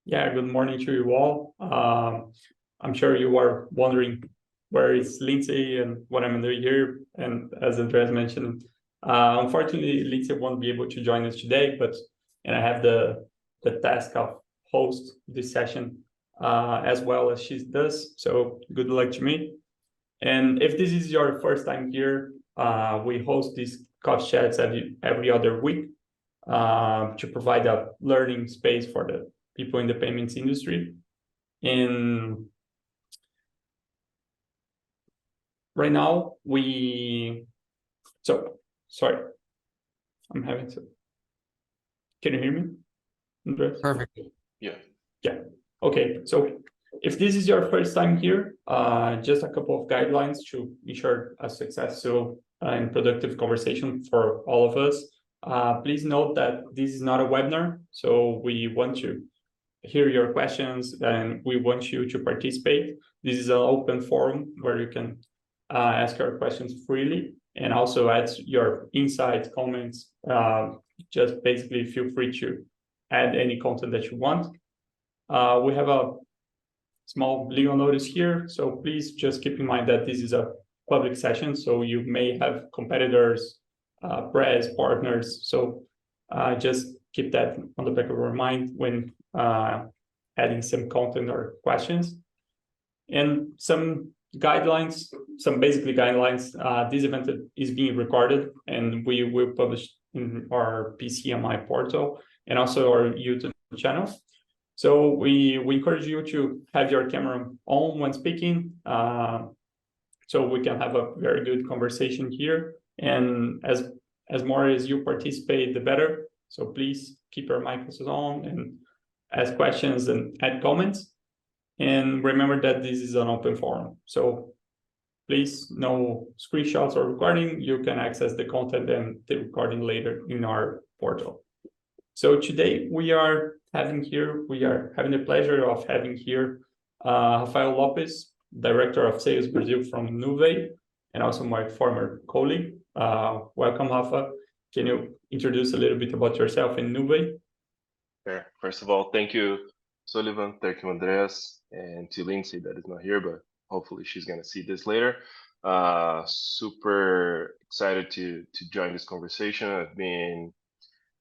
Yeah, good morning to you all. I'm sure you are wondering where is Lindsay and what I'm doing here. And as Andreas mentioned, unfortunately, Lindsay won't be able to join us today, and I have the task of host this session as well as she does. So good luck to me. And if this is your first time here, we host these coffee chats every other week to provide a learning space for the people in the payments industry. And right now sorry, I'm having to, can you hear me, Andres? Perfect. Yeah. Okay, so if this is your first time here, just a couple of guidelines to ensure a successful and productive conversation for all of us. Please note that this is not a webinar, so we want to hear your questions and we want you to participate. This is an open forum where you can ask your questions freely and also add your insights, comments. Just basically feel free to add any content that you want. We have a small legal notice here, so please just keep in mind that this is a public session, so you may have competitors, press, partners, so just keep that on the back of your mind when adding some content or questions. And some guidelines, some basically guidelines, this event is being recorded and we will publish in our PCMI portal and also our YouTube channel. So we encourage you to have your camera on when speaking, so we can have a very good conversation here. And as more as you participate, the better. So please keep your microphones on and ask questions and add comments. And remember that this is an open forum. So please, no screenshots or recording. You can access the content and the recording later in our portal. So today we are having the pleasure of having here Rafael Lopes, Director of Sales Brazil from Nuvei, and also my former colleague. Welcome, Rafa. Can you introduce a little bit about yourself in Nuvei? Sure. First of all, thank you, Sullivan. Thank you, Andreas, and to Lindsay that is not here, but hopefully she's going to see this later. Super excited to join this conversation. I've been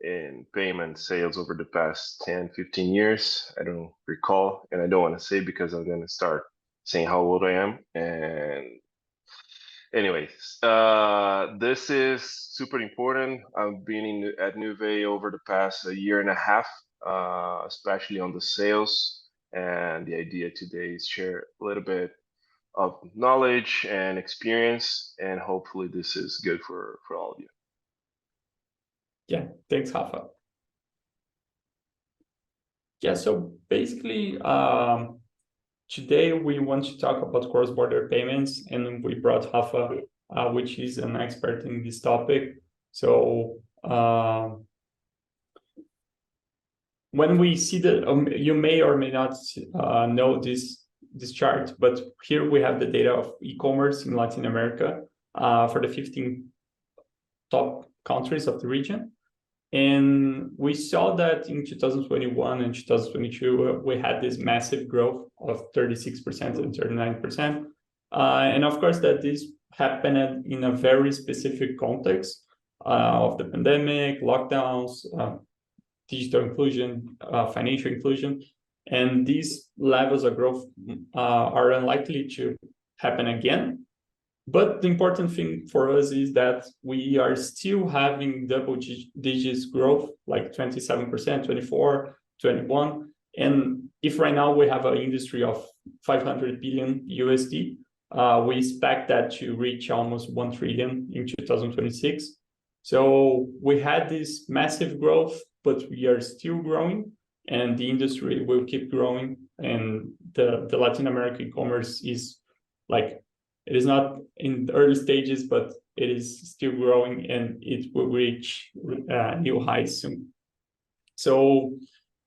in payment sales over the past 10, 15 years. I don't recall, and I don't want to say because I'm going to start saying how old I am. And anyways, this is super important. I've been at Nuvei over the past year and a half, especially on the sales. And the idea today is share a little bit of knowledge and experience, and hopefully this is good for all of you. Yeah, thanks, Rafa. Yeah, so basically, today we want to talk about cross-border payments, and we brought Rafa, which is an expert in this topic. So when we see the, you may or may not know this chart, but here we have the data of e-commerce in Latin America for the 15 top countries of the region. And we saw that in 2021 and 2022, we had this massive growth of 36% and 39%. And of course, that this happened in a very specific context of the pandemic, lockdowns, digital inclusion, financial inclusion. And these levels of growth are unlikely to happen again. But the important thing for us is that we are still having double digits growth, like 27%, 24, 21. And if right now we have an industry of 500 billion USD, we expect that to reach almost 1 trillion in 2026. So we had this massive growth, but we are still growing and the industry will keep growing. And the Latin American e-commerce is like, it is not in the early stages, but it is still growing and it will reach new heights soon. So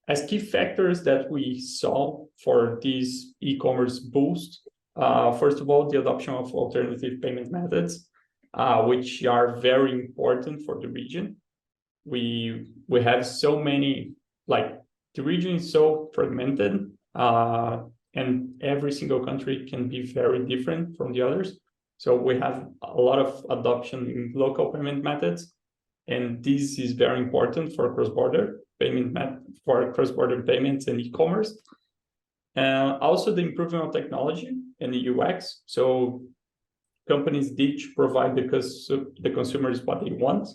as key factors that we saw for this e-commerce boost, first of all, the adoption of alternative payment methods, which are very important for the region. We have so many like the region is so fragmented, and every single country can be very different from the others. So we have a lot of adoption in local payment methods, and this is very important for cross-border payments and e-commerce. Also the improvement of technology and the UX. So companies did provide the consumers what they want.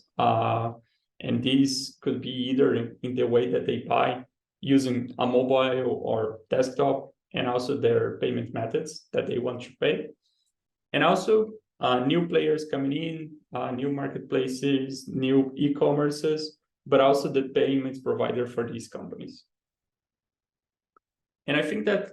And this could be either in the way that they buy using a mobile or desktop, and also their payment methods that they want to pay. And also new players coming in, new marketplaces, new e-commerces, but also the payments provider for these companies. And I think that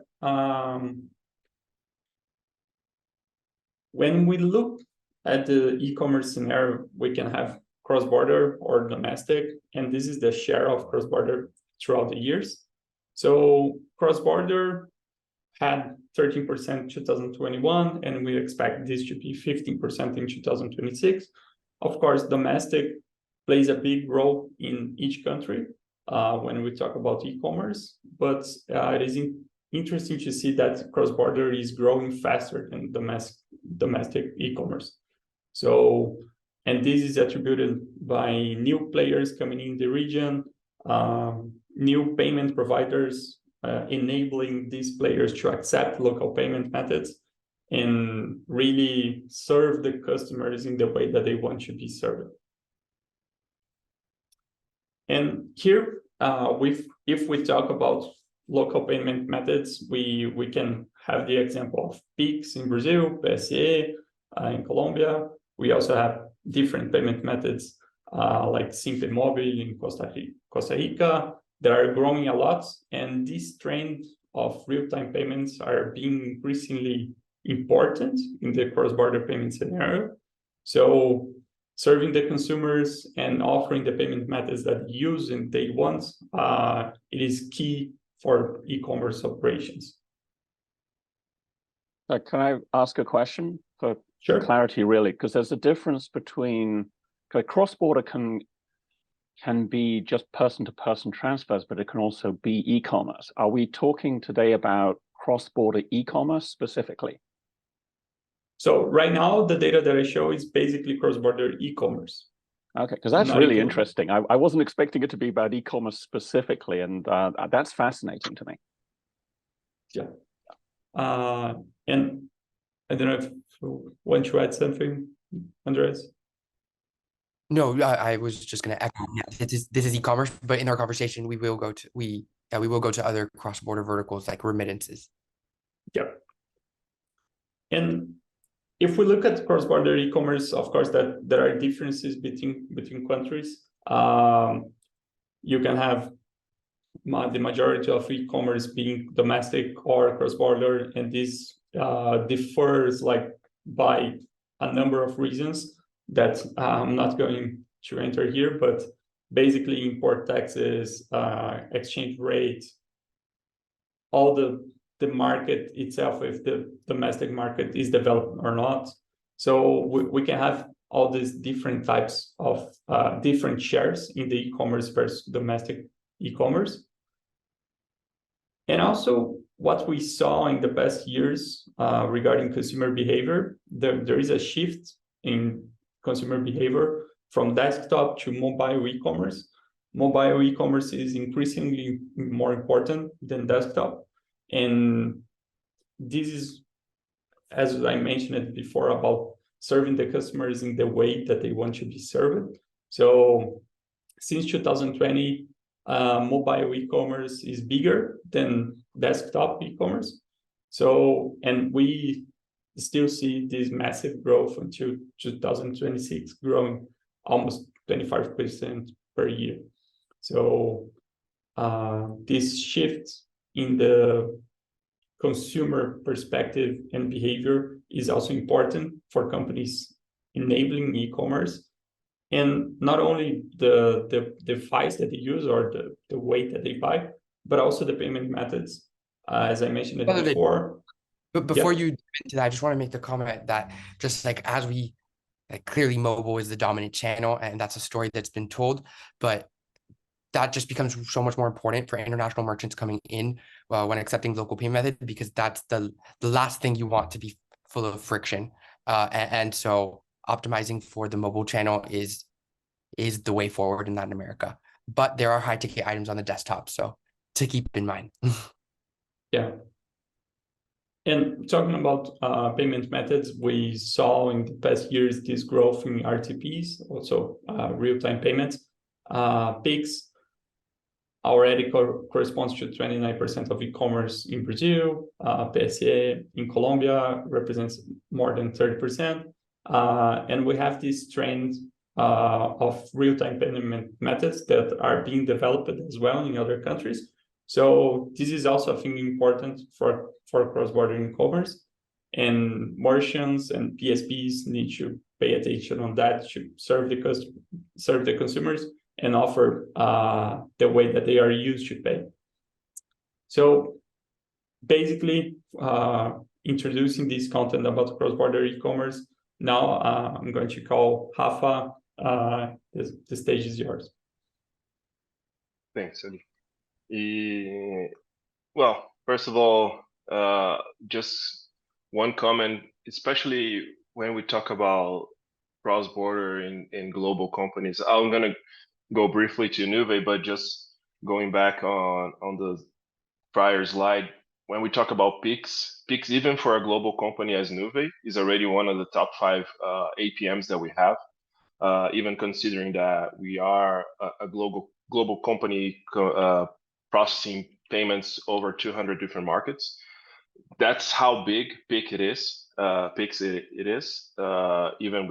when we look at the e-commerce scenario, we can have cross-border or domestic, and this is the share of cross-border throughout the years. So cross-border had 13% in 2021, and we expect this to be 15% in 2026. Of course, domestic plays a big role in each country when we talk about e-commerce, but it is interesting to see that cross-border is growing faster than domestic e-commerce. So, and this is attributed by new players coming in the region, new payment providers enabling these players to accept local payment methods and really serve the customers in the way that they want to be served. And here, if we talk about local payment methods, we can have the example of Pix in Brazil, PSE in Colombia. We also have different payment methods like Simple Mobile in Costa Rica that are growing a lot. And this trend of real-time payments are being increasingly important in the cross-border payment scenario. So serving the consumers and offering the payment methods that use and they want, it is key for e-commerce operations. Can I ask a question for Sure. clarity, really? Because there's a difference between cross-border can be just person-to-person transfers, but it can also be e-commerce. Are we talking today about cross-border e-commerce specifically? So right now, the data that I show is basically cross-border e-commerce. Okay, because that's really interesting. I wasn't expecting it to be about e-commerce specifically, and that's fascinating to me. Yeah. And I don't know if you want to add something, Andres? No, I was just going to echo. Yeah, this is e-commerce, but in our conversation, we will go to other cross-border verticals like remittances. Yeah. And if we look at cross-border e-commerce, of course, that there are differences between countries. You can have the majority of e-commerce being domestic or cross-border, and this differs by a number of reasons that I'm not going to enter here, but basically import taxes, exchange rate, all the market itself, if the domestic market is developed or not. So we can have all these different types of different shares in the e-commerce versus domestic e-commerce. And also what we saw in the past years regarding consumer behavior, there is a shift in consumer behavior from desktop to mobile e-commerce. Mobile e-commerce is increasingly more important than desktop. And this is, as I mentioned it before, about serving the customers in the way that they want to be served. So since 2020, mobile e-commerce is bigger than desktop e-commerce. So, and we still see this massive growth until 2026, growing almost 25% per year. So this shift in the consumer perspective and behavior is also important for companies enabling e-commerce. And not only the device that they use or the way that they buy, but also the payment methods. As I mentioned it before. But before you get into that, I just want to make the comment that just as we clearly mobile is the dominant channel, and that's a story that's been told, but that just becomes so much more important for international merchants coming in when accepting local payment method, because that's the last thing you want to be full of friction. And so optimizing for the mobile channel is the way forward in Latin America. But there are high ticket items on the desktop, so to keep in mind. Yeah. And talking about payment methods, we saw in the past years this growth in RTPs, also real-time payments. Pix already corresponds to 29% of e-commerce in Brazil. PSE in Colombia represents more than 30%. And we have this trend of real-time payment methods that are being developed as well in other countries. So this is also a thing important for cross-border e-commerce, and merchants and PSPs need to pay attention on that to serve the consumers and offer the way that they are used to pay. So basically, introducing this content about cross-border e-commerce. Now I'm going to call Rafa. The stage is yours. Thanks, Eddie. Well, first of all, just one comment, especially when we talk about cross-border in global companies. I'm going to go briefly to Nuvei, but just going back on the prior slide, when we talk about Pix, even for a global company as Nuvei, is already one of the top 5 APMs that we have. Even considering that we are a global company processing payments over 200 different markets. That's how big Pix it is. Even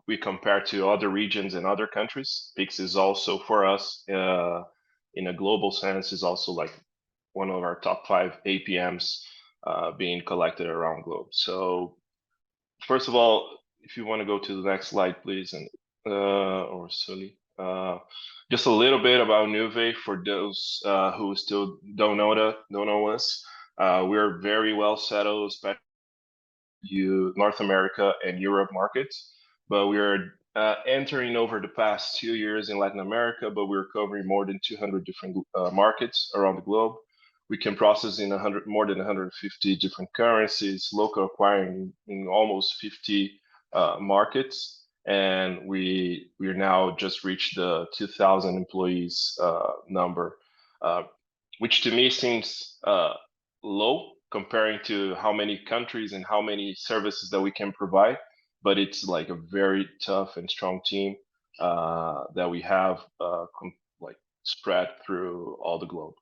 we compare to other regions and other countries. Pix is also for us in a global sense is also like one of our top 5 APMs being collected around the globe. So first of all, if you want to go to the next slide, please, and or Sully. Just a little bit about Nuvei for those who still don't know us. We're very well settled, especially North America and Europe markets, but we are entering over the past 2 years in Latin America, but we're covering more than 200 different markets around the globe. We can process in more than 150 different currencies, local acquiring in almost 50 markets, and we're now just reached the 2,000 employees number, which to me seems low comparing to how many countries and how many services that we can provide, but it's like a very tough and strong team that we have like spread through all the globe.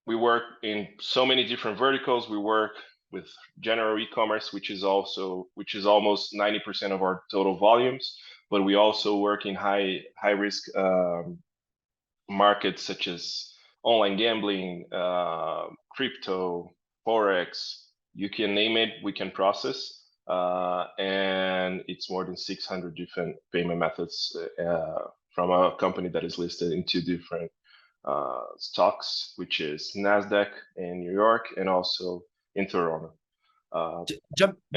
We work in so many different verticals. We work with general e-commerce, which is almost 90% of our total volumes, but we also work in high risk markets such as online gambling, crypto, forex, you can name it, we can process, and it's more than 600 different payment methods from a company that is listed in 2 different stocks, which is NASDAQ in New York and also in Toronto.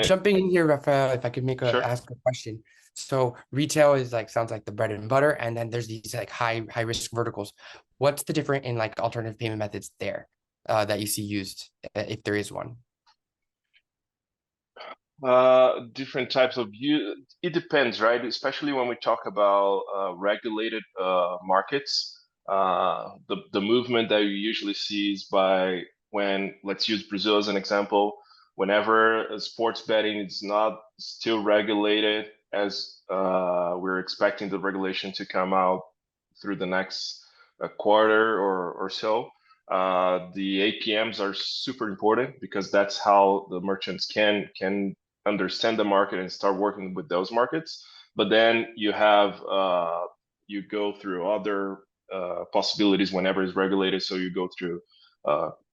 Jumping in here, Rafael, if I could Sure. ask a question. So retail is sounds like the bread and butter, and then there's these high risk verticals. What's the difference in alternative payment methods there that you see used, if there is one? Different types of it depends, right? Especially when we talk about regulated markets. The movement that you usually see is when, let's use Brazil as an example, whenever sports betting is not still regulated, as we're expecting the regulation to come out through the next quarter or so, the APMs are super important because that's how the merchants can understand the market and start working with those markets. But then you go through other possibilities whenever it's regulated. So you go through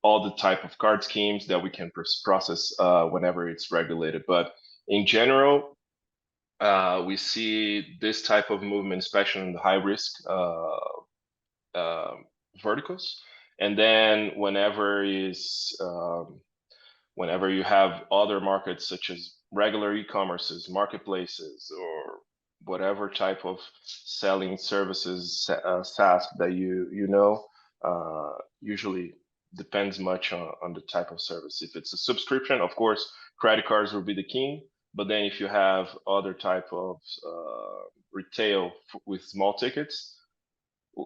all the type of card schemes that we can process whenever it's regulated. But in general, we see this type of movement, especially in the high risk verticals. And then whenever you have other markets such as regular e-commerces, marketplaces, or whatever type of selling services SaaS that you know. Usually depends much on the type of service. If it's a subscription, of course, credit cards will be the king. But then if you have other type of retail with small tickets,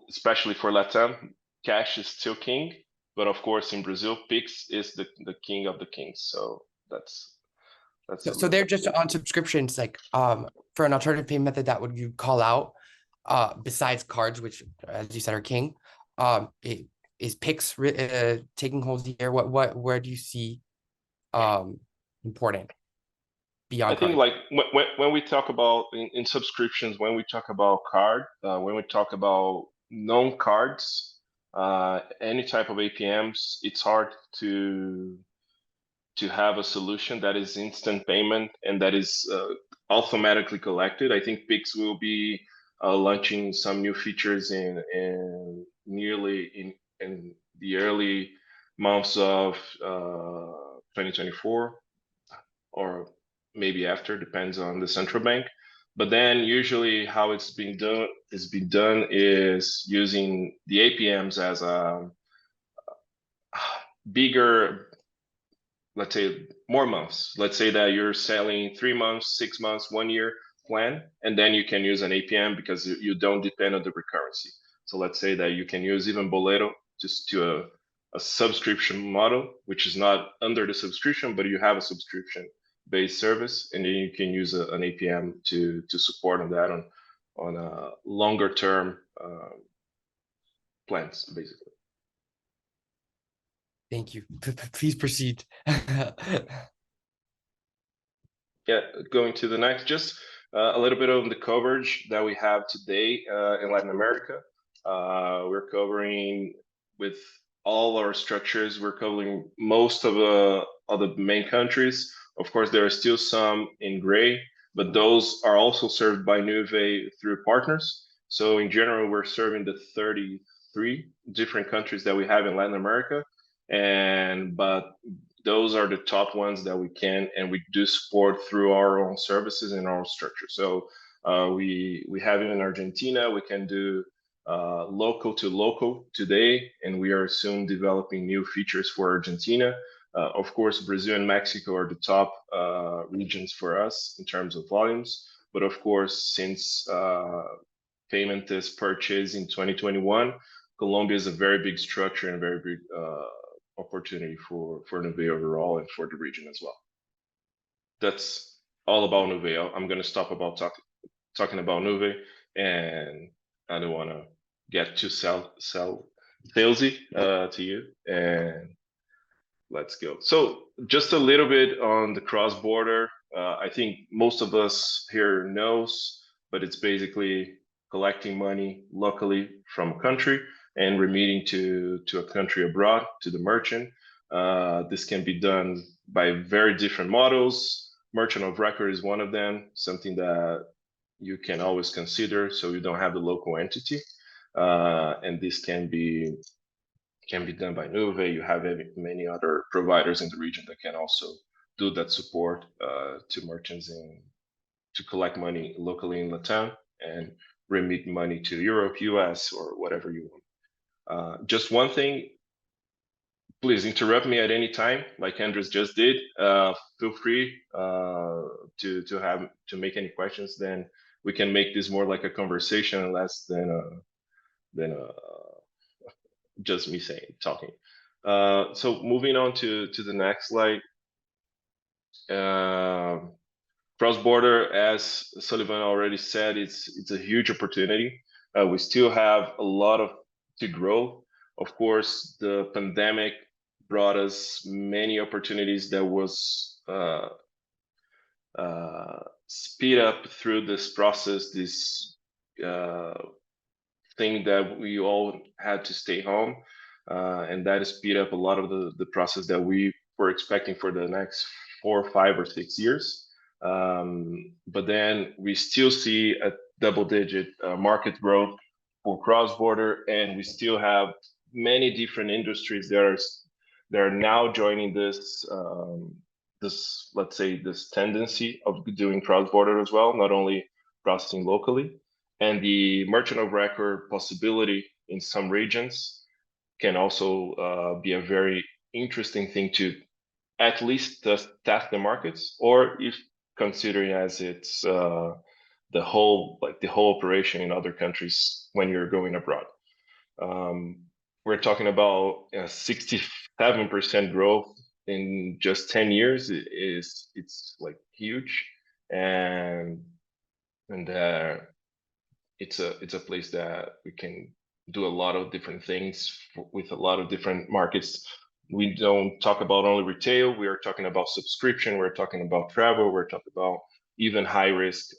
especially for Latam, cash is still king. But of course, in Brazil, Pix is the king of the kings. So that's so they're just on subscriptions, like for an alternative payment method that would you call out besides cards, which as you said are king. Is Pix taking hold here? Where do you see important beyond I think card? like when we talk about in subscriptions, when we talk about card, when we talk about non-cards, any type of APMs, it's hard to have a solution that is instant payment and that is automatically collected. I think Pix will be launching some new features in the early months of 2024, or maybe after, depends on the central bank. But then usually how it's been done is using the APMs as a bigger, let's say more months. Let's say that you're selling 3 months, 6 months, 1 year plan, and then you can use an APM because you don't depend on the recurrency. So let's say that you can use even Boleto just to a subscription model, which is not under the subscription, but you have a subscription based service, and then you can use an APM to support on that on a longer term plans, basically. Thank you. Please proceed. Yeah, going to the next, just a little bit on the coverage that we have today in Latin America. We're covering with all our structures. We're covering most of the main countries. Of course, there are still some in gray, but those are also served by Nuvei through partners. So in general, we're serving the 33 different countries that we have in Latin America, but those are the top ones that we can and we do support through our own services and our structure. So we have it in Argentina. We can do local to local today, and we are soon developing new features for Argentina. Of course, Brazil and Mexico are the top regions for us in terms of volumes. But of course, since payment is purchased in 2021, Colombia is a very big structure and a very big opportunity for Nuvei overall and for the region as well. That's all about Nuvei. I'm going to stop about talking about Nuvei, and I don't want to get too salesy to you, and let's go. So just a little bit on the cross-border. I think most of us here knows, but it's basically collecting money locally from a country and remitting to a country abroad, to the merchant. This can be done by very different models. Merchant of record is one of them, something that you can always consider so you don't have the local entity. And this can be done by Nuvei. You have many other providers in the region that can also do that support to merchants to collect money locally in Latam and remit money to Europe, US, or whatever you want. Just one thing, please interrupt me at any time, like Andres just did. Feel free to make any questions. Then we can make this more like a conversation and less than just me talking. So moving on to the next slide. Cross-border, as Sullivan already said, it's a huge opportunity. We still have a lot to grow. Of course, the pandemic brought us many opportunities that was speed up through this process, this thing that we all had to stay home, and that speed up a lot of the process that we were expecting for the next 4, 5, or 6 years. But then we still see a double-digit market growth for cross-border, and we still have many different industries that are now joining this let's say this tendency of doing cross-border as well. Not only processing locally, and the merchant of record possibility in some regions can also be a very interesting thing to at least test the markets, or if considering as it's the whole operation in other countries when you're going abroad. We're talking about 67% growth in just 10 years. It's like huge, and it's a place that we can do a lot of different things with a lot of different markets. We don't talk about only retail. We are talking about subscription. We're talking about travel. We're talking about even high risk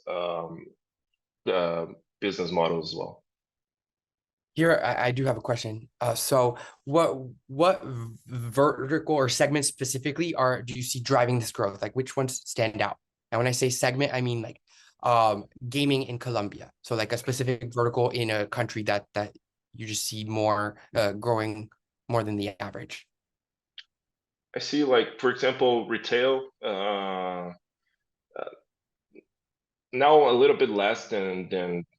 business models as well. Here, I do have a question. So what vertical or segment specifically do you see driving this growth? Like which ones stand out? And when I say segment, I mean like gaming in Colombia. So like a specific vertical in a country that you just see more growing more than the average. I see, like, for example, retail now a little bit less than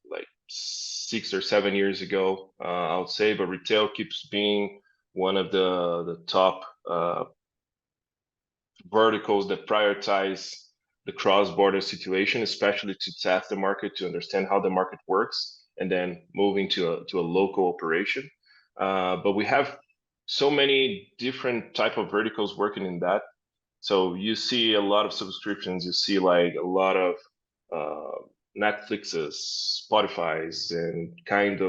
like 6 or 7 years ago, I would say, but retail keeps being one of the top verticals that prioritize the cross-border situation, especially to test the market, to understand how the market works, and then moving to a local operation. But we have so many different type of verticals working in that. So you see a lot of subscriptions, you see like a lot of Netflixes, Spotify's, and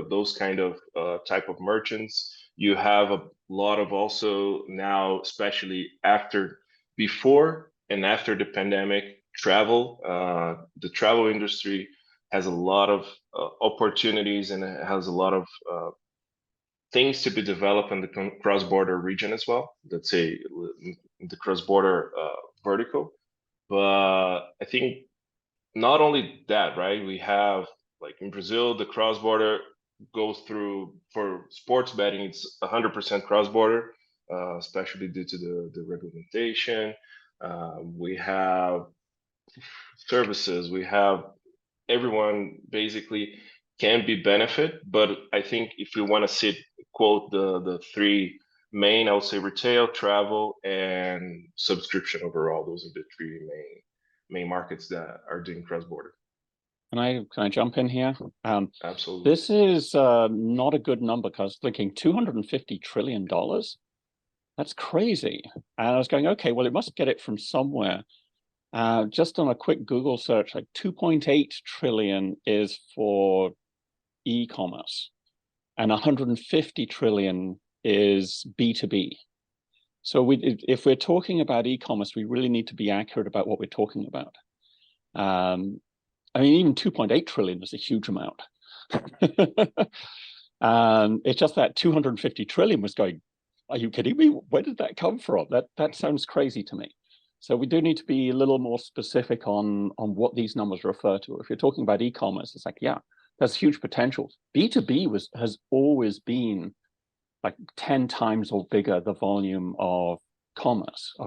those kind of type of merchants. You have a lot of also now, especially before and after the pandemic, travel. The travel industry has a lot of opportunities, and it has a lot of things to be developed in the cross-border region as well. Let's say the cross-border vertical. But I think not only that, right? We have, like in Brazil, the cross-border goes through, for sports betting, it's 100% cross-border, especially due to the regulation. We have services, we have everyone basically can be benefit, but I think if we want to quote the three main, I would say retail, travel, and subscription overall. Those are the three main markets that are doing cross-border. Can I jump in here? Absolutely. This is not a good number, because thinking $250 trillion, that's crazy. And I was going, okay, well, it must get it from somewhere. Just on a quick Google search, like 2.8 trillion is for e-commerce, and 150 trillion is B2B. So if we're talking about e-commerce, we really need to be accurate about what we're talking about. I mean, even 2.8 trillion is a huge amount. It's just that 250 trillion was going, are you kidding me? Where did that come from? That sounds crazy to me. So we do need to be a little more specific on what these numbers refer to. If you're talking about e-commerce, it's like, yeah, there's huge potential. B2B has always been like 10 times or bigger the volume of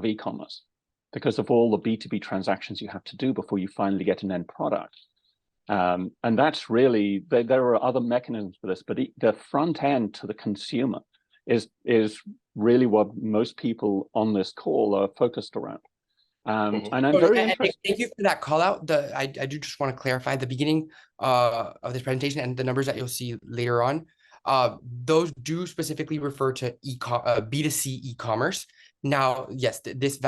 e-commerce, because of all the B2B transactions you have to do before you finally get an end product. And that's really, there are other mechanisms for this, but the front end to the consumer is really what most people on this call are focused around. And I'm very interested. Thank you for that call out. I do just want to clarify the beginning of this presentation and the numbers that you'll see later on. Those do specifically refer to B2C e-commerce. Now, yes, this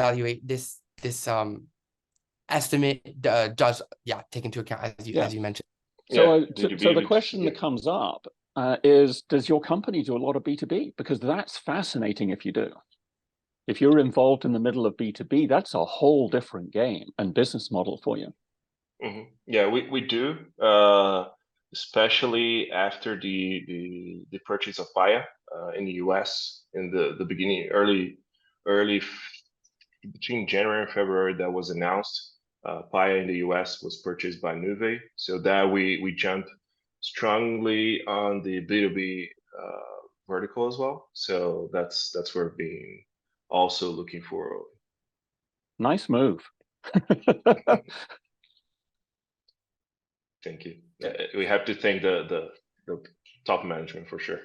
estimate does take into account as you mentioned. So the question that comes up is, does your company do a lot of B2B? Because that's fascinating if you do. If you're involved in the middle of B2B, that's a whole different game and business model for you. Mm-hmm. Yeah, we do, especially after the purchase of Paya in the US in the beginning, early between January and February, that was announced. Paya in the US was purchased by Nuvei, so that we jumped strongly on the B2B vertical as well. So that's where we're being also looking for. Nice move. Thank you. We have to thank the top management for sure.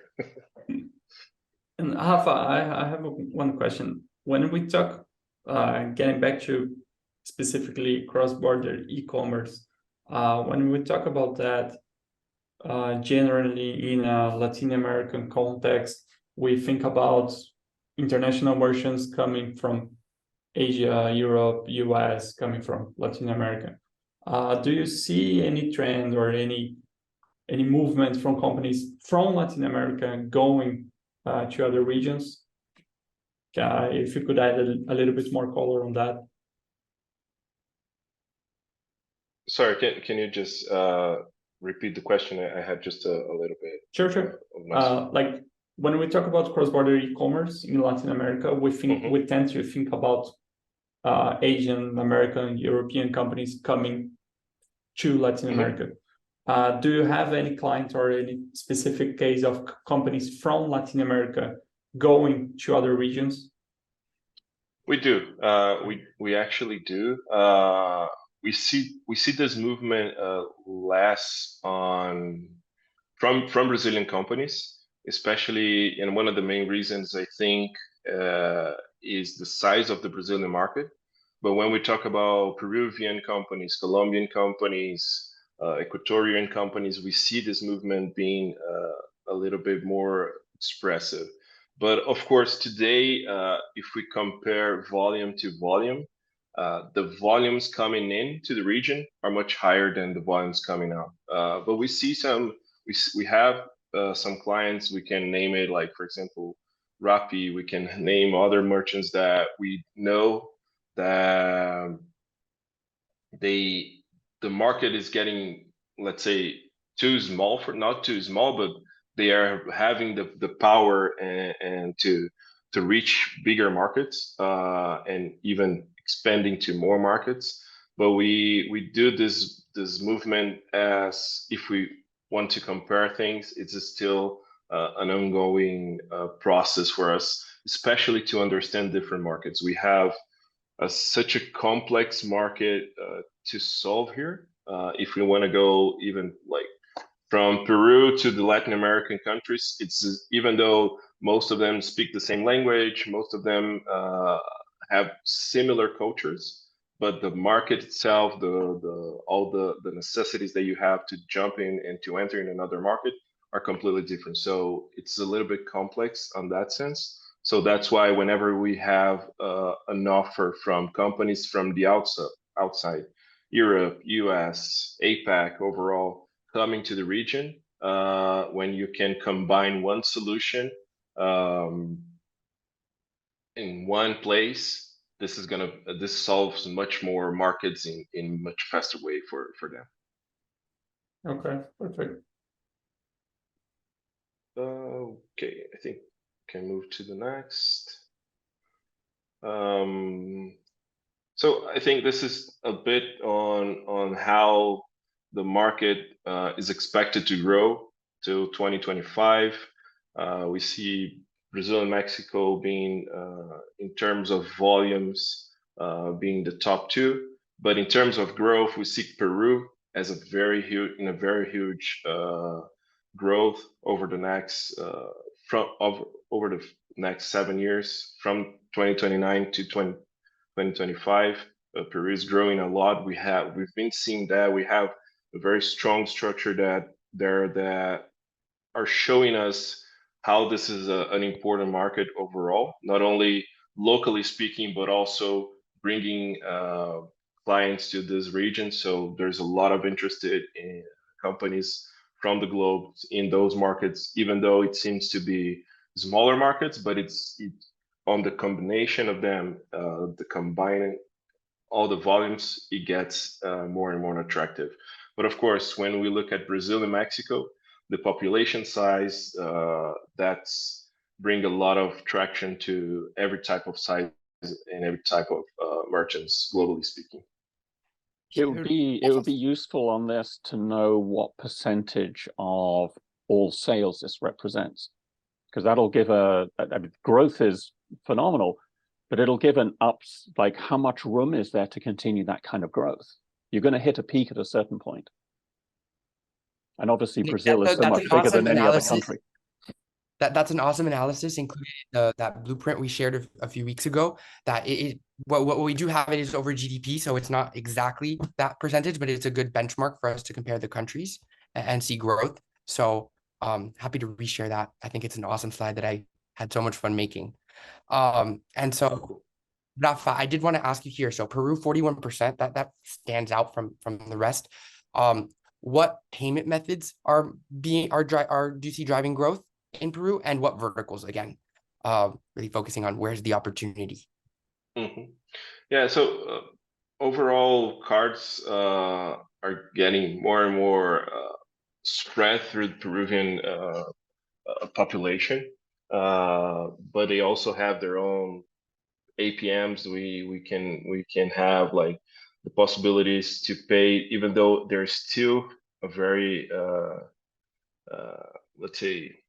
And Rafa, I have one question. When we talk, getting back to specifically cross-border e-commerce, when we talk about that, generally in a Latin American context, we think about international merchants coming from Asia, Europe, US, coming from Latin America. Do you see any trend or any movement from companies from Latin America going to other regions? If you could add a little bit more color on that. Sorry, can you just repeat the question? I had just a little bit. Sure. Like when we talk about cross-border e-commerce in Latin America, we tend to think about Asian, American, European companies coming to Latin America. Do you have any client or any specific case of companies from Latin America going to other regions? We do. We actually do. We see this movement less from Brazilian companies, especially, and one of the main reasons I think is the size of the Brazilian market. But when we talk about Peruvian companies, Colombian companies, Ecuadorian companies, we see this movement being a little bit more expressive. But of course, today, if we compare volume to volume, the volumes coming into the region are much higher than the volumes coming out. But we see we have some clients, we can name it, like, for example, Rappi. We can name other merchants that we know that the market is getting, let's say, too small not too small, but they are having the power and to reach bigger markets and even expanding to more markets. But we do this movement as if we want to compare things. It's still an ongoing process for us, especially to understand different markets. We have such a complex market to solve here. If we want to go even like from Peru to the Latin American countries, it's, even though most of them speak the same language, most of them have similar cultures, but the market itself, all the necessities that you have to jump in and to enter in another market are completely different. So it's a little bit complex on that sense. So that's why whenever we have an offer from companies from the outside, Europe, US, APAC overall, coming to the region, when you can combine one solution in one place, this solves much more markets in much faster way for them. Okay, perfect. Okay, I think we can move to the next. So I think this is a bit on how the market is expected to grow till 2025. We see Brazil and Mexico being, in terms of volumes, being the top two. But in terms of growth, we see Peru as a very huge growth over the next over the next 7 years, from 2029 to 2025. Peru is growing a lot. We've been seeing that we have a very strong structure that are showing us how this is an important market overall, not only locally speaking, but also bringing clients to this region. So there's a lot of interest in companies from the globe in those markets, even though it seems to be smaller markets, but it's on the combination of them, the combining all the volumes, it gets more and more attractive. But of course, when we look at Brazil and Mexico, the population size, that's bring a lot of traction to every type of size and every type of merchants, globally speaking. It would be useful on this to know what percentage of all sales this represents, because that'll give I mean, growth is phenomenal, but it'll give an ups, like how much room is there to continue that kind of growth? You're going to hit a peak at a certain point. And obviously Nick, Brazil is so that's much an bigger awesome than any other analysis. country. That's an awesome analysis included in that blueprint we shared a few weeks ago. That what we do have it is over GDP, so it's not exactly that percentage, but it's a good benchmark for us to compare the countries and see growth. So happy to reshare that. I think it's an awesome slide that I had so much fun making. And so Rafa, I did want to ask you here. So Peru, 41%, that stands out from the rest. What payment methods do you see driving growth in Peru, and what verticals again? Really focusing on where's the opportunity. Mm-hmm. Yeah, so overall cards are getting more and more spread through the Peruvian population, but they also have their own APMs. We can have like the possibilities to pay, even though there's still a very let's say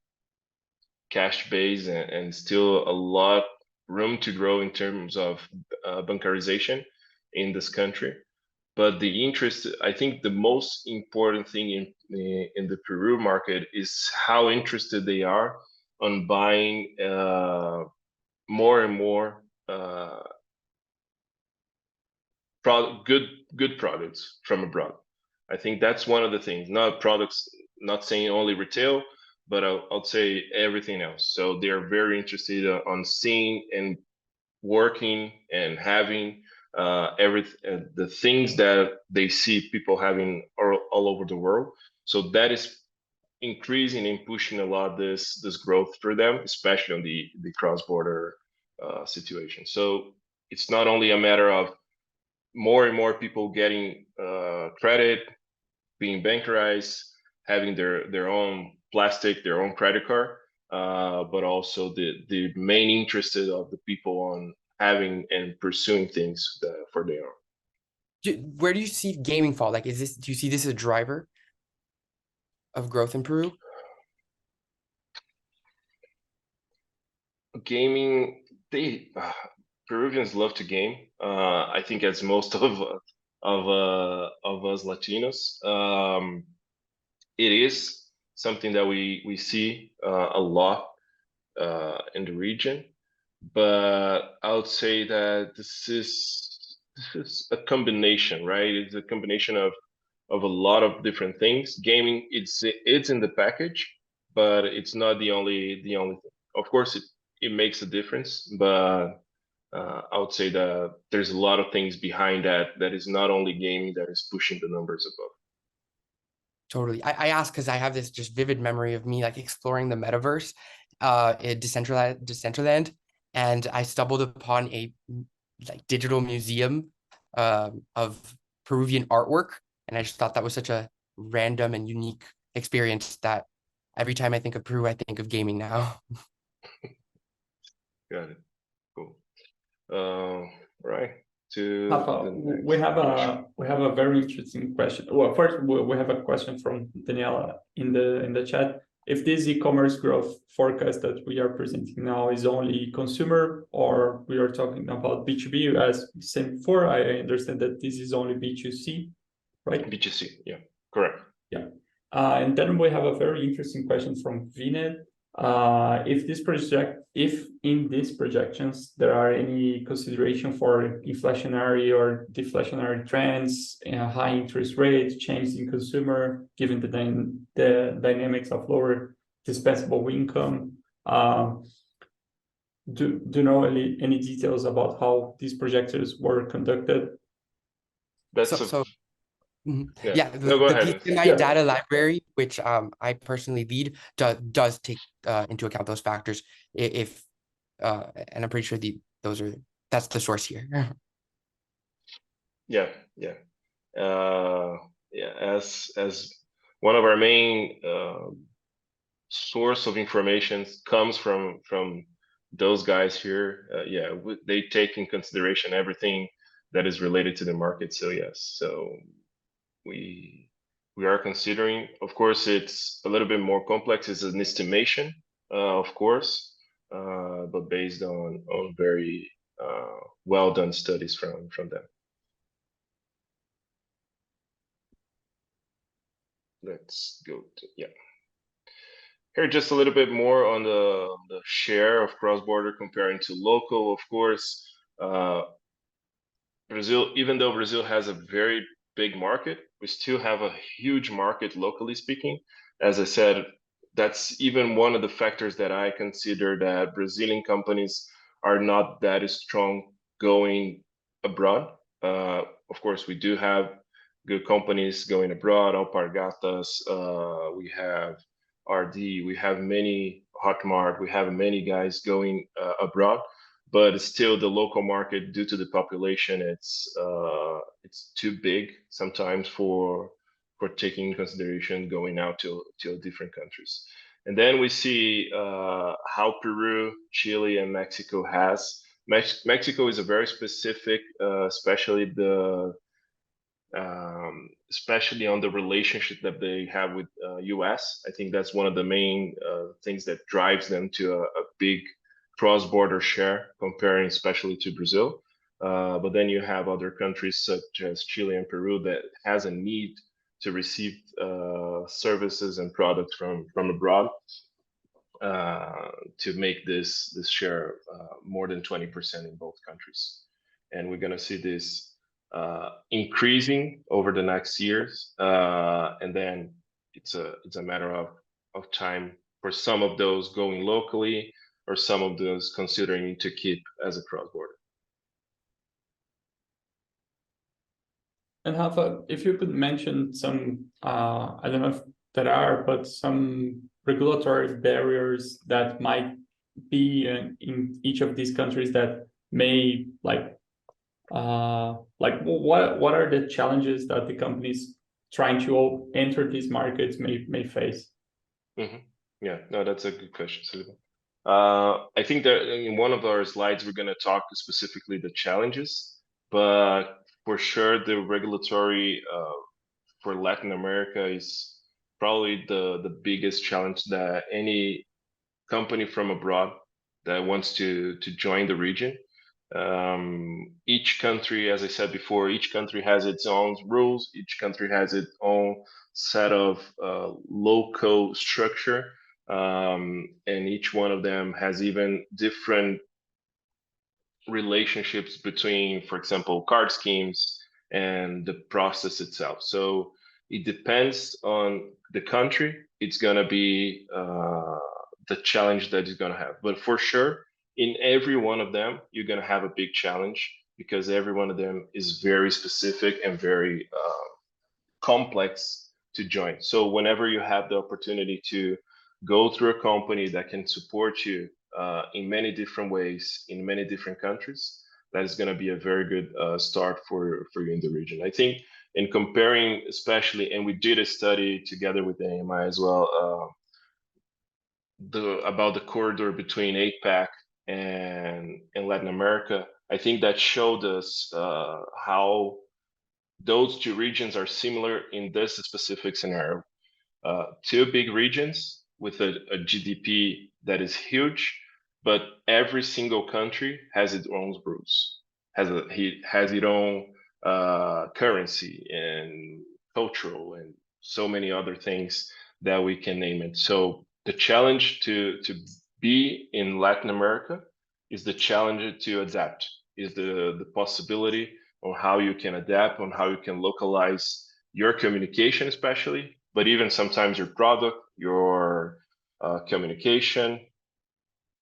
cash base and still a lot room to grow in terms of bancarization in this country. But the interest, I think the most important thing in the Peru market is how interested they are on buying more and more good products from abroad. I think that's one of the things. Not products, not saying only retail, but I'll say everything else. So they're very interested on seeing and working and having the things that they see people having all over the world. So that is increasing and pushing a lot this growth for them, especially on the cross-border situation. So it's not only a matter of more and more people getting credit, being bankerized, having their own plastic, their own credit card, but also the main interest of the people on having and pursuing things for their own. Where do you see gaming fall? Like, do you see this as a driver of growth in Peru? Gaming, Peruvians love to game. I think as most of us Latinos, it is something that we see a lot in the region. But I would say that this is a combination, right? It's a combination of a lot of different things. Gaming, it's in the package, but it's not the only thing. Of course, it makes a difference, but I would say that there's a lot of things behind that is not only gaming that is pushing the numbers above. Totally. I ask because I have this just vivid memory of me like exploring the metaverse in Decentraland, and I stumbled upon a like digital museum of Peruvian artwork, and I just thought that was such a random and unique experience that every time I think of Peru, I think of gaming now. Got it. Cool. Right. Rafa, we have a very interesting question. Well, first we have a question from Daniela in the chat. If this e-commerce growth forecast that we are presenting now is only consumer, or we are talking about B2B as said before, I understand that this is only B2C, right? B2C, yeah, correct. Yeah. And then we have a very interesting question from Vined. If in these projections there are any consideration for inflationary or deflationary trends, high interest rates, changes in consumer, given the dynamics of lower dispensable income. Do you know any details about how these projections were conducted? Yeah, the go ahead. PCMI data library, which I personally lead, does take into account those factors. And I'm pretty sure that's the source here. Yeah. As one of our main source of information comes from those guys here. They take in consideration everything that is related to the market. So yes, so we are considering. Of course, it's a little bit more complex. It's an estimation, of course, but based on very well done studies from them. let's go to, yeah. Here, just a little bit more on the share of cross-border comparing to local. Of course, Brazil, even though Brazil has a very big market, we still have a huge market locally speaking. As I said, that's even one of the factors that I consider that Brazilian companies are not that strong going abroad. Of course, we do have good companies going abroad, Alpargatas, we have RD, we have many Hotmart, we have many guys going abroad, but still the local market, due to the population, it's too big sometimes for taking in consideration going out to different countries. And then we see how Peru, Chile, and Mexico has. Mexico is a very specific, especially on the relationship that they have with US. I think that's one of the main things that drives them to a big cross-border share, comparing especially to Brazil. But then you have other countries such as Chile and Peru that has a need to receive services and products from abroad to make this share more than 20% in both countries. And we're going to see this increasing over the next years, and then it's a matter of time for some of those going locally, or some of those considering to keep as a cross-border. And Rafa, if you could mention some, I don't know if there are, but some regulatory barriers that might be in each of these countries that may like what are the challenges that the companies trying to enter these markets may face? Mm-hmm. Yeah, no, that's a good question, Silva. I think that in one of our slides, we're going to talk specifically the challenges, but for sure, the regulatory for Latin America is probably the biggest challenge that any company from abroad that wants to join the region. Each country, as I said before, each country has its own rules. Each country has its own set of local structure, and each one of them has even different relationships between, for example, card schemes and the process itself. So it depends on the country. It's going to be the challenge that it's going to have. But for sure, in every one of them, you're going to have a big challenge, because every one of them is very specific and very complex to join. So whenever you have the opportunity to go through a company that can support you in many different ways, in many different countries, that is going to be a very good start for you in the region. I think in comparing, especially, and we did a study together with the AMI as well, about the corridor between APAC and Latin America. I think that showed us how those two regions are similar in this specific scenario. Two big regions with a GDP that is huge, but every single country has its own rules, has its own currency and cultural and so many other things that we can name it. So the challenge to be in Latin America is the challenge to adapt, is the possibility on how you can adapt, on how you can localize your communication especially, but even sometimes your product, your communication,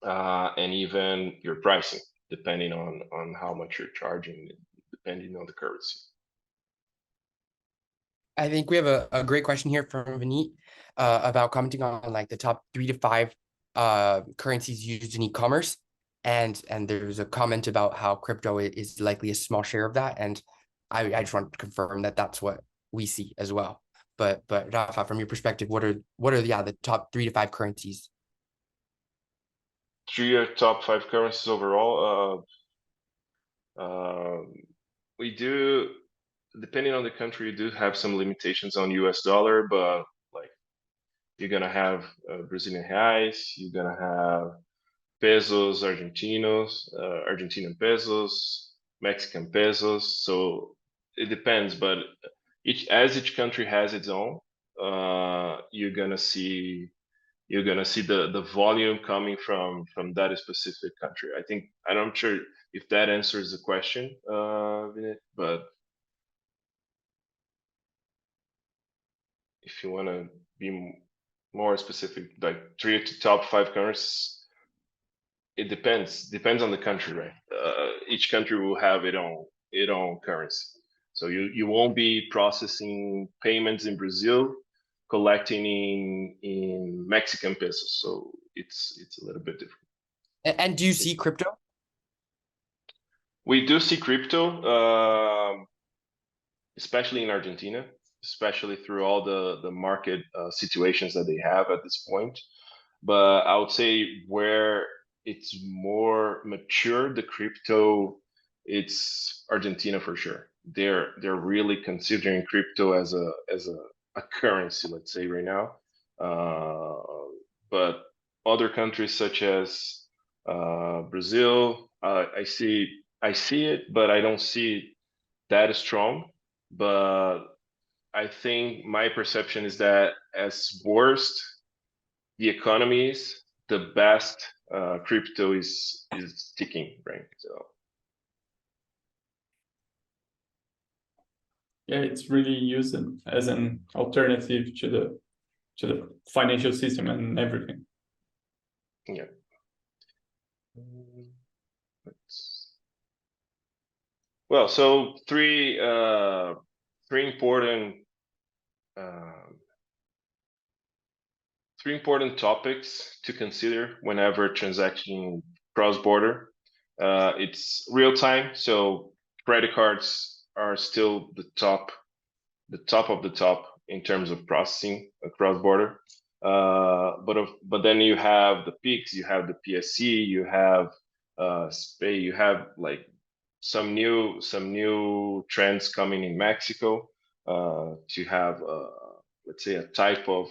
and even your pricing, depending on how much you're charging, depending on the currency. I think we have a great question here from Vineet about commenting on like the top 3 to 5 currencies used in e-commerce. And there's a comment about how crypto is likely a small share of that. And I just want to confirm that that's what we see as well. But Rafa, from your perspective, what are the top 3 to 5 currencies? 3 top 5 currencies overall. We do, depending on the country, you do have some limitations on US dollar, but like you're gonna have Brazilian reais, you're gonna have pesos, Argentinian pesos, Mexican pesos. So it depends, but each country has its own. you're gonna see the volume coming from that specific country. I'm not sure if that answers the question, Vinit, but if you want to be more specific, like 3 to top 5 countries, it depends on the country, right? Each country will have its own currency, so you won't be processing payments in Brazil, collecting in Mexican pesos, so it's a little bit different. And do you see crypto? We do see crypto, especially in Argentina, especially through all the market situations that they have at this point. But I would say where it's more mature, the crypto, it's Argentina for sure. They're really considering crypto as a currency, let's say right now. But other countries such as Brazil, I see it, but I don't see it that strong. But I think my perception is that as worst the economy is, the best crypto is sticking, right? So Yeah, it's really used as an alternative to the financial system and everything. yeah. Well, so three important topics to consider whenever transacting cross-border. It's real time, so credit cards are still the top of the top in terms of processing cross-border. But then you have the PIX, you have the PSC, you have SPAY, you have like some new trends coming in Mexico to have let's say a type of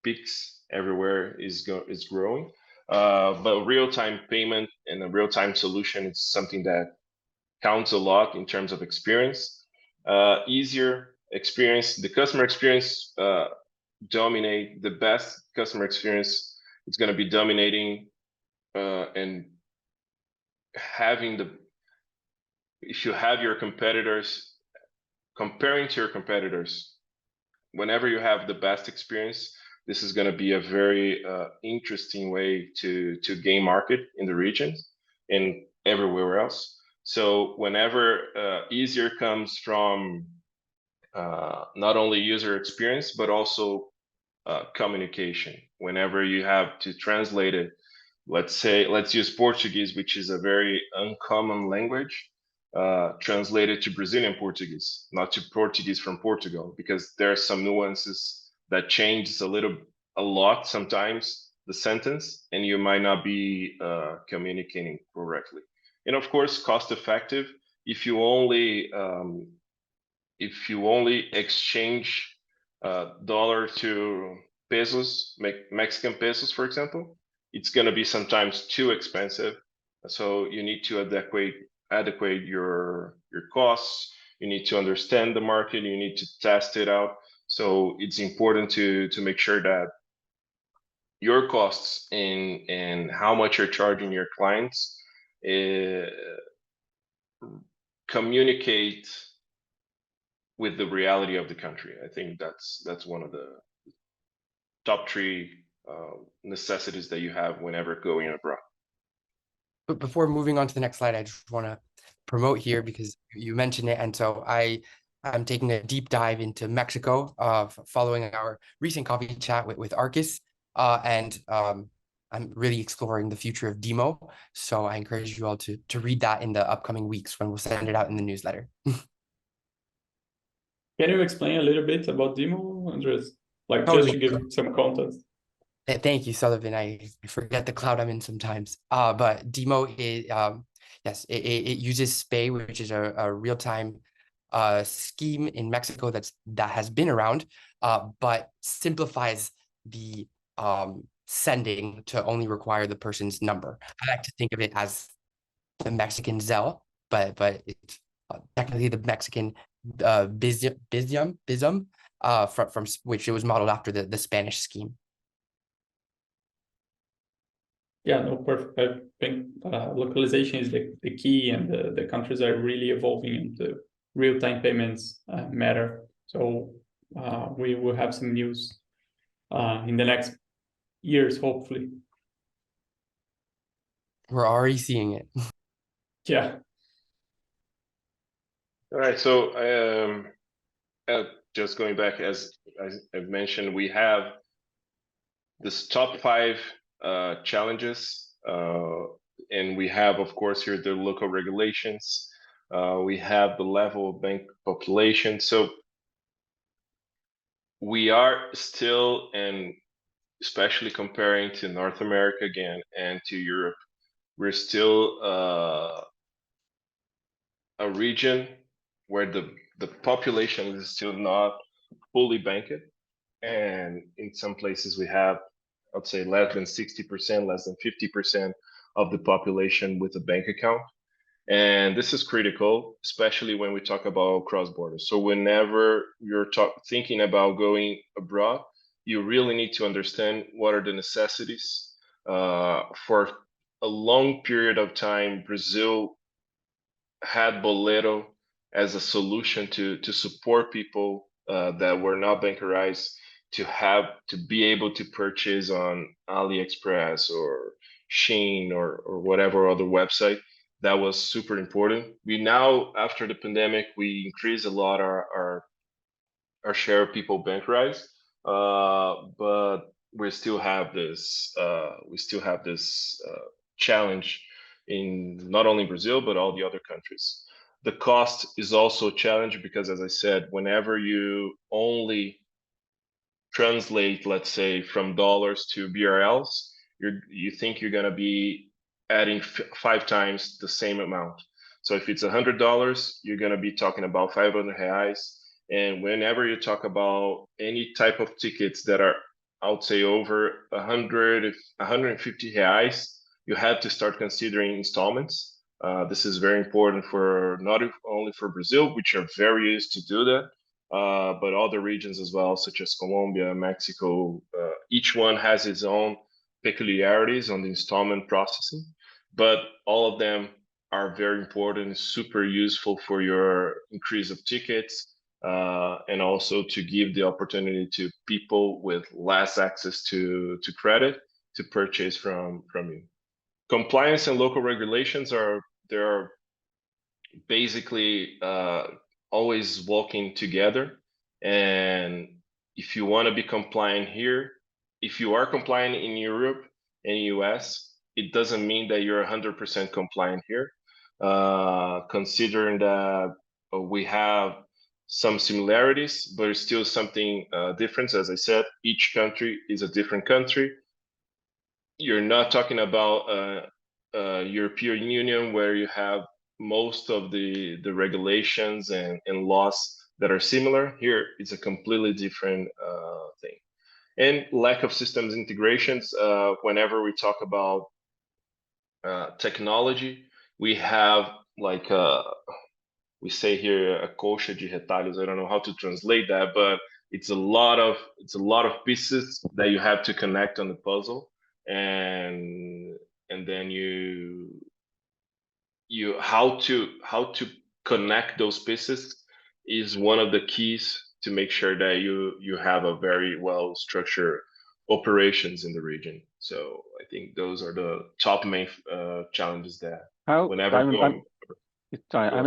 PIX everywhere is growing. But real-time payment and a real-time solution is something that counts a lot in terms of experience. Easier experience, the customer experience dominate, the best customer experience is going to be dominating and having if you have your competitors, comparing to your competitors, whenever you have the best experience, this is going to be a very interesting way to gain market in the region and everywhere else. So whenever easier comes from not only user experience, but also communication. Whenever you have to translate it, let's use Portuguese, which is a very uncommon language, translated to Brazilian Portuguese, not to Portuguese from Portugal, because there are some nuances that changes a lot sometimes the sentence, and you might not be communicating correctly. And of course, cost effective. If you only exchange dollar to pesos, Mexican pesos, for example, it's going to be sometimes too expensive. So you need to adequate your costs. You need to understand the market. You need to test it out. So it's important to make sure that your costs and how much you're charging your clients communicate with the reality of the country. I think that's one of the top 3 necessities that you have whenever going abroad. But before moving on to the next slide, I just want to promote here because you mentioned it, and so I'm taking a deep dive into Mexico, following our recent coffee chat with Arcus, and I'm really exploring the future of Demo. So I encourage you all to read that in the upcoming weeks when we'll send it out in the newsletter. Can you explain a little bit about Demo, Andres? Like Totally. just to give some context. Thank you, Sullivan. I forget the cloud I'm in sometimes. But Demo is yes, it uses SPAY, which is a real-time scheme in Mexico that has been around, but simplifies the sending to only require the person's number. I like to think of it as the Mexican Zelle, but it's technically the Mexican Bizum. from which it was modeled after the Spanish scheme. Yeah, no, perfect. I think localization is the key, and the countries are really evolving into real-time payments matter. So we will have some news in the next years, hopefully. We're already seeing it. Yeah. All right, so just going back, as I've mentioned, we have this top 5 challenges, and we have, of course, here the local regulations. We have the level of bank population. So we are still, and especially comparing to North America again and to Europe, we're still a region where the population is still not fully banked. And in some places we have, I'd say, less than 60%, less than 50% of the population with a bank account. And this is critical, especially when we talk about cross-border. So whenever you're thinking about going abroad, you really need to understand what are the necessities. For a long period of time, Brazil had Boleto as a solution to support people that were not bankerized to be able to purchase on AliExpress or Shein or whatever other website. That was super important. We now, after the pandemic, we increased a lot our share of people bankerized, but we still have this challenge in not only Brazil but all the other countries. The cost is also a challenge because, as I said, whenever you only translate, let's say, from dollars to BRLs, you think you're gonna be adding 5 times the same amount. So if it's $100, you're gonna be talking about 500 reais. And whenever you talk about any type of tickets that are, I would say, over 100, 150 reais, you have to start considering installments. This is very important for not only for Brazil, which are very used to do that, but other regions as well, such as Colombia, Mexico. Each one has its own peculiarities on the installment processing, but all of them are very important, super useful for your increase of tickets, and also to give the opportunity to people with less access to credit to purchase from you. Compliance and local regulations are basically always walking together. And if you want to be compliant here, if you are compliant in Europe and US, it doesn't mean that you're 100% compliant here. Considering that we have some similarities, but it's still something different. As I said, each country is a different country. You're not talking about European Union where you have most of the regulations and laws that are similar. Here it's a completely different thing. And lack of systems integrations. Whenever we talk about technology, we have like we say here a coxa de retalhos. I don't know how to translate that, but it's a lot of pieces that you have to connect on the puzzle, and then how to connect those pieces is one of the keys to make sure that you have a very well structured operations in the region. So I think those are the top main challenges there. I'm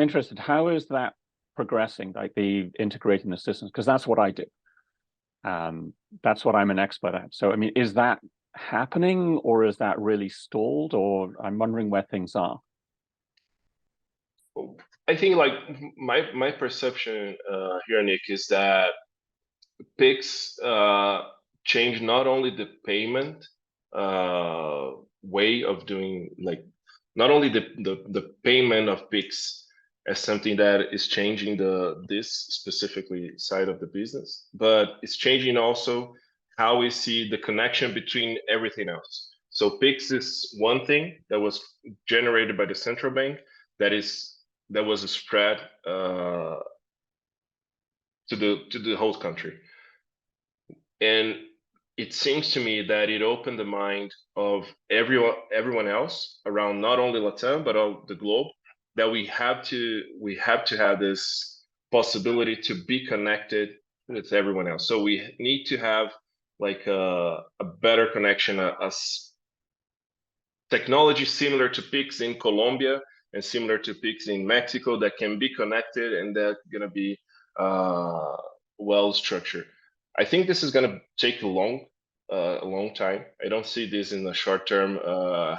interested. How is that progressing? Like the integrating the systems, because that's what I do. That's what I'm an expert at. So I mean, is that happening, or is that really stalled? Or I'm wondering where things are. I think like my perception here, Nick, is that Pix changed not only the payment way of doing, like not only the payment of Pix as something that is changing this specifically side of the business, but it's changing also how we see the connection between everything else. So Pix is one thing that was generated by the central bank that was spread to the whole country. And it seems to me that it opened the mind of everyone else around not only Latam but all the globe, that we have to have this possibility to be connected with everyone else. So we need to have like a better connection, technology similar to Pix in Colombia and similar to Pix in Mexico that can be connected and that gonna be well structured. I think this is gonna take a long time. I don't see this in the short term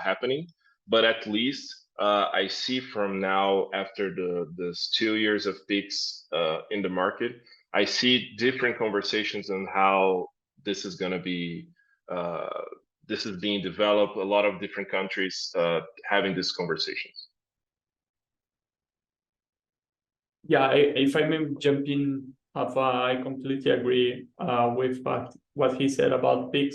happening, but at least I see from now, after this 2 years of Pix in the market, I see different conversations on how this is gonna be. This is being developed. A lot of different countries having these conversations. Yeah, if I may jump in, I completely agree with what he said about Pix.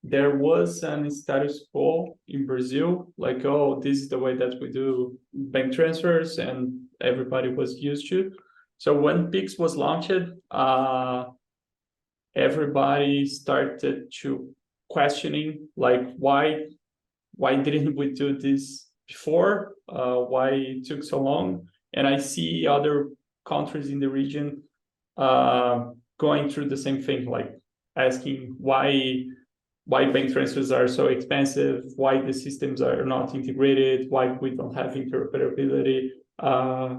There was an status quo in Brazil, like, oh, this is the way that we do bank transfers, and everybody was used to. So when Pix was launched, everybody started to questioning, like, why didn't we do this before? Why it took so long? And I see other countries in the region going through the same thing, like asking why bank transfers are so expensive, why the systems are not integrated, why we don't have interoperability.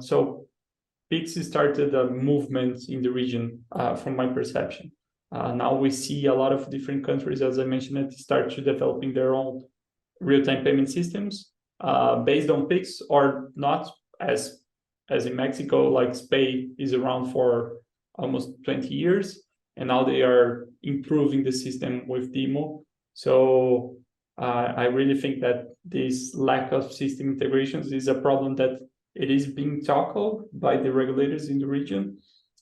So Pix started a movement in the region, from my perception. Now we see a lot of different countries, as I mentioned, start to developing their own real-time payment systems based on Pix, or not, as in Mexico, like Spay is around for almost 20 years, and now they are improving the system with Demo. So I really think that this lack of system integrations is a problem that it is being tackled by the regulators in the region,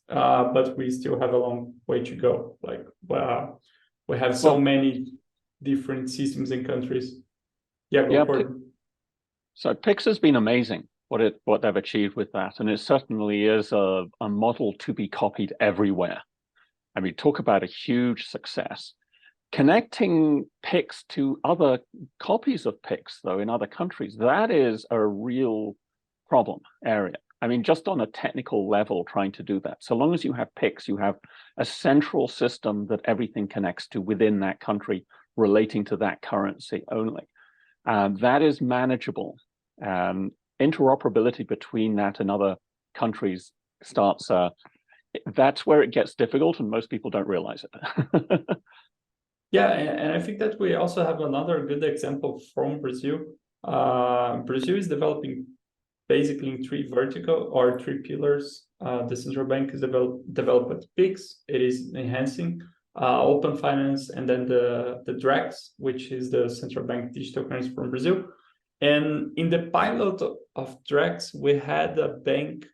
but we still have a long way to go. Like, we have so many different systems in countries. Yeah, go for it. So Pix has been amazing, what they've achieved with that, and it certainly is a model to be copied everywhere. I mean, talk about a huge success. Connecting Pix to other copies of Pix, though, in other countries, that is a real problem area. I mean, just on a technical level, trying to do that. So long as you have Pix, you have a central system that everything connects to within that country, relating to that currency only. That is manageable. Interoperability between that and other countries starts, that's where it gets difficult, and most people don't realize it. Yeah, and I think that we also have another good example from Brazil. Brazil is developing basically in three pillars. The central bank is developed Pix, it is enhancing open finance, and then the DREX, which is the central bank digital currency from Brazil. And in the pilot of DREX, we had a bank,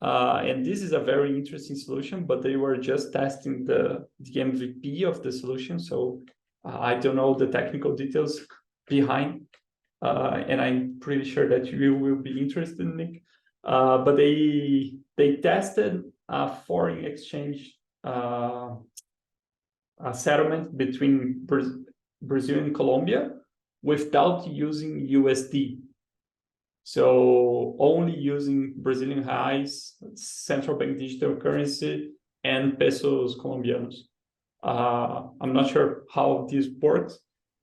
and this is a very interesting solution, but they were just testing the MVP of the solution. So I don't know the technical details behind, and I'm pretty sure that you will be interested in it. But they tested a foreign exchange settlement between Brazil and Colombia without using USD. So only using Brazilian reais, central bank digital currency, and pesos colombianos. I'm not sure how this works,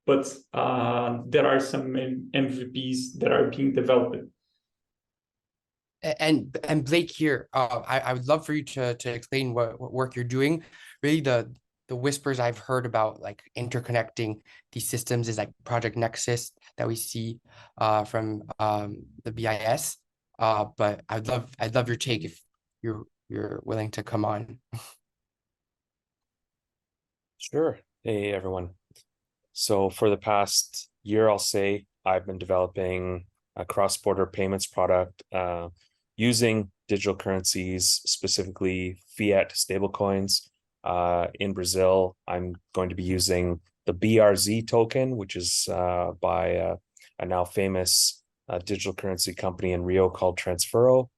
but there are some MVPs that are being developed. And Blake here, I would love for you to explain what work you're doing. Really, the whispers I've heard about, like, interconnecting these systems, is like Project Nexus that we see from the BIS. But I'd love your take if you're willing to come on. Sure. Hey, everyone. So for the past year, I'll say, I've been developing a cross-border payments product using digital currencies, specifically fiat stablecoins. In Brazil, I'm going to be using the BRZ token, which is by a now famous digital currency company in Rio called Transfero.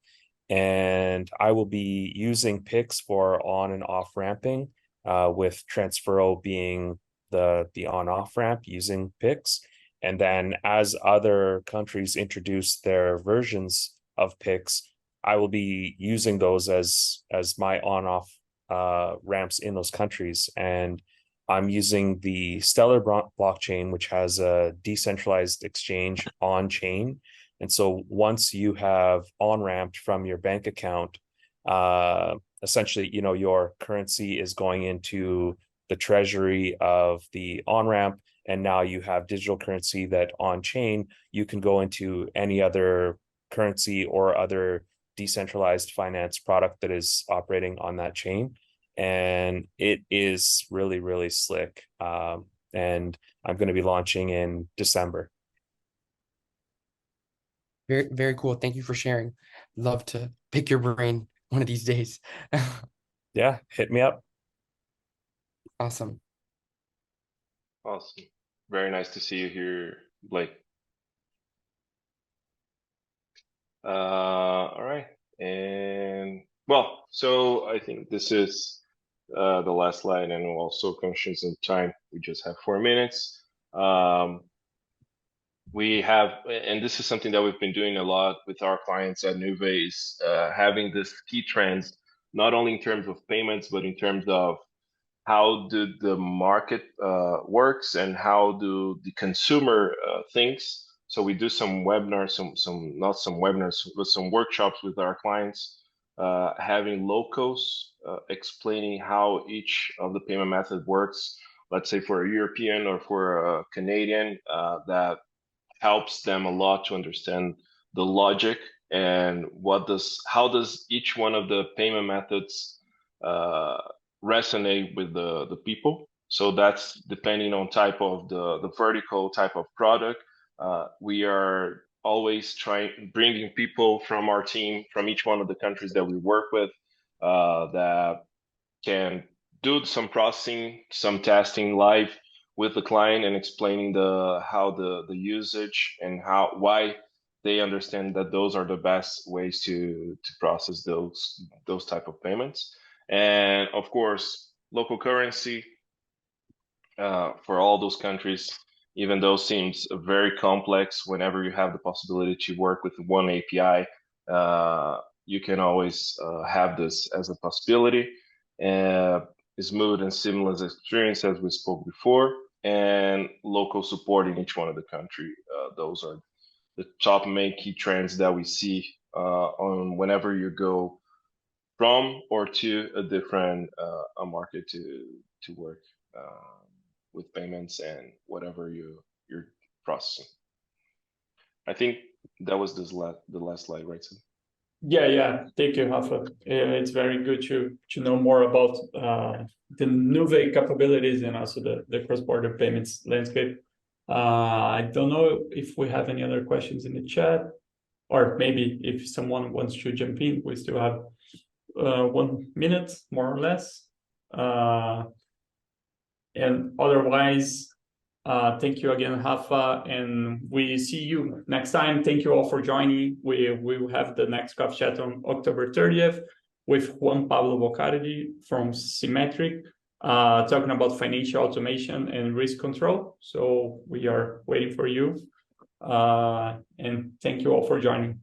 And I will be using Pix for on and off ramping with Transfero being the on-off ramp using Pix. And then as other countries introduce their versions of Pix, I will be using those as my on-off ramps in those countries. And I'm using the Stellar blockchain, which has a decentralized exchange on chain. And so once you have on-ramped from your bank account, essentially, your currency is going into the treasury of the on-ramp, and now you have digital currency that on chain, you can go into any other currency or other decentralized finance product that is operating on that chain. And it is really, really slick. And I'm going to be launching in December. Very, very cool. Thank you for sharing. Love to pick your brain one of these days. Yeah, hit me up. Awesome. Awesome. Very nice to see you here, Blake. All right. And well, so I think this is the last slide, and also conscious of time. We just have 4 minutes. We have, and this is something that we've been doing a lot with our clients at Nuvei, is having this key trends, not only in terms of payments, but in terms of how do the market works and how do the consumer thinks. So we do some webinars, not some webinars, but some workshops with our clients, having locals explaining how each of the payment method works. Let's say for a European or for a Canadian, that helps them a lot to understand the logic and how does each one of the payment methods resonate with the people. So that's depending on type of the vertical type of product. We are always bringing people from our team from each one of the countries that we work with that can do some processing, some testing live with the client and explaining how the usage and why they understand that those are the best ways to process those type of payments. And of course, local currency for all those countries, even though seems very complex, whenever you have the possibility to work with one API, you can always have this as a possibility. Smooth and seamless experience, as we spoke before, and local support in each one of the country. Those are the top main key trends that we see on whenever you go from or to a different a market to work with payments and whatever you're processing. I think that was the last slide, right, Sid? Yeah. Thank you, Rafa. It's very good to know more about the Nuvei capabilities and also the cross-border payments landscape. I don't know if we have any other questions in the chat, or maybe if someone wants to jump in, we still have 1 minute, more or less. And otherwise, thank you again, Rafa, and we see you next time. Thank you all for joining. We will have the next coffee chat on October 30th with Juan Pablo Bocardi from Symmetric, talking about financial automation and risk control. So we are waiting for you. And thank you all for joining.